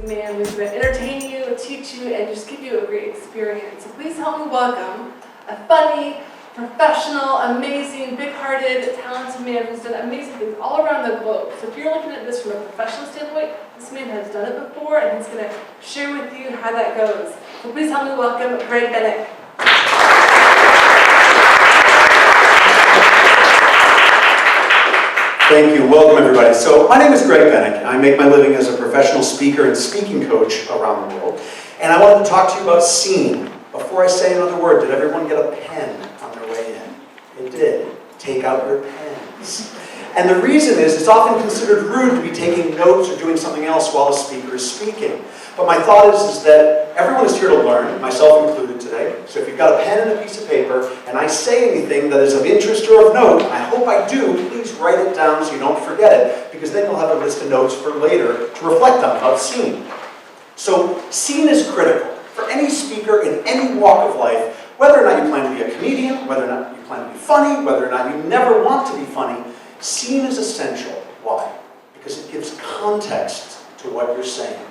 the man who's going to entertain you, teach you, and just give you a great experience. So please help me welcome a funny, professional, amazing, big-hearted, talented man who's done amazing things all around the globe. So if you're looking at this from a professional standpoint, this man has done it before, and he's going to share with you how that goes. So please help me welcome Greg Bennick. Thank you. Welcome, everybody. So my name is Greg Bennick. I make my living as a professional speaker and speaking coach around the world. And I wanted to talk to you about seeing. Before I say another word, did everyone get a pen on their way in? It did. Take out your pens. And the reason is it's often considered rude to be taking notes or doing something else while a speaker is speaking. But my thought is that everyone is here to learn, myself included today. So if you've got a pen and a piece of paper, and I say anything that is of interest or of note, I hope I do, please write it down so you don't forget it, because then you'll have a list of notes for later to reflect on about seeing. So seeing is critical for any speaker in any walk of life, whether or not you plan to be a comedian, whether or not you plan to be funny, whether or not you never want to be funny, seeing is essential. Why? Because it gives context to what you're saying.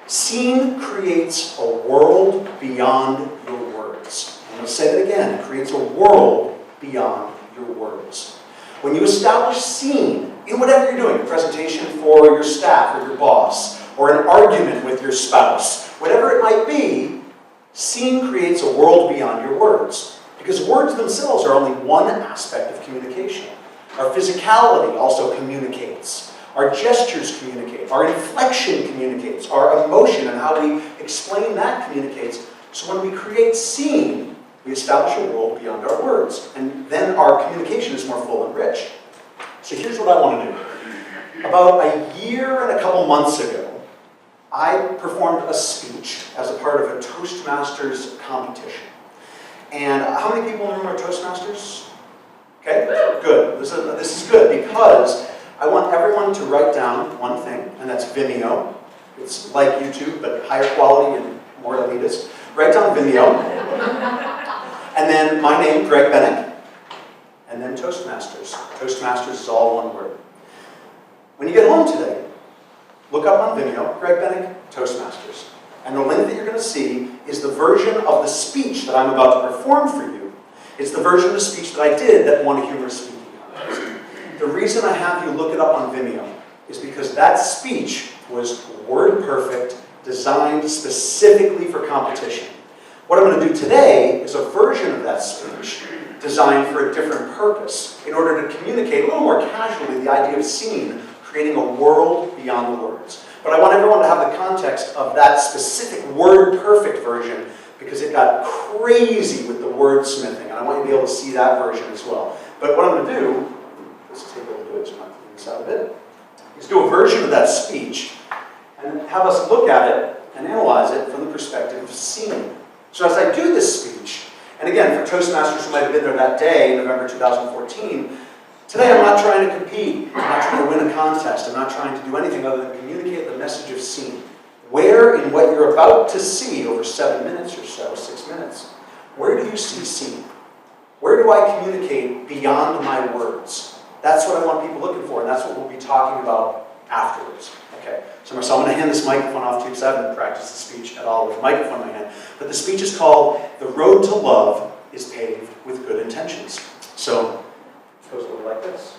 Seeing creates a world beyond your words. I'm going to say that again. It creates a world beyond your words. When you establish seeing in whatever you're doing, a presentation for your staff or your boss, or an argument with your spouse, whatever it might be, seeing creates a world beyond your words. Because words themselves are only one aspect of communication. Our physicality also communicates. Our gestures communicate. Our inflection communicates. Our emotion and how we explain that communicates. So when we create seeing, we establish a world beyond our words. And then our communication is more full and rich. So here's what I want to do. About a year and a couple months ago, I performed a speech as a part of a Toastmasters competition. And how many people in the room are Toastmasters? Okay, good. This is good because I want everyone to write down one thing, and that's Vimeo. It's like YouTube, but higher quality and more elitist. Write down Vimeo. And then my name, Greg Bennick. And then Toastmasters. Toastmasters is all one word. When you get home today, look up on Vimeo, Greg Bennick, Toastmasters. And the link that you're going to see is the version of the speech that I'm about to perform for you. It's the version of the speech that I did that won a humorous speaking contest. The reason I have you look it up on Vimeo is because that speech was word perfect, designed specifically for competition. What I'm going to do today is a version of that speech designed for a different purpose in order to communicate a little more casually the idea of seeing, creating a world beyond the words. But I want everyone to have the context of that specific word-perfect version because it got crazy with the wordsmithing, and I want you to be able to see that version as well. But what I'm going to do, let's take a little bit inside of it, is do a version of that speech and have us look at it and analyze it from the perspective of seeing. So as I do this speech, and again, for Toastmasters who might have been there that day, November 2014, today I'm not trying to compete, I'm not trying to win a contest, I'm not trying to do anything other than communicate the message of seeing. Where in what you're about to see over 7 minutes or so, 6 minutes, where do you see seeing? Where do I communicate beyond my words? That's what I want people looking for, and that's what we'll be talking about afterwards. Okay, so I'm going to hand this microphone off to you because I haven't practiced the speech at all with a microphone in my hand. But the speech is called "The Road to Love is Paved with Good Intentions." So it goes a little like this.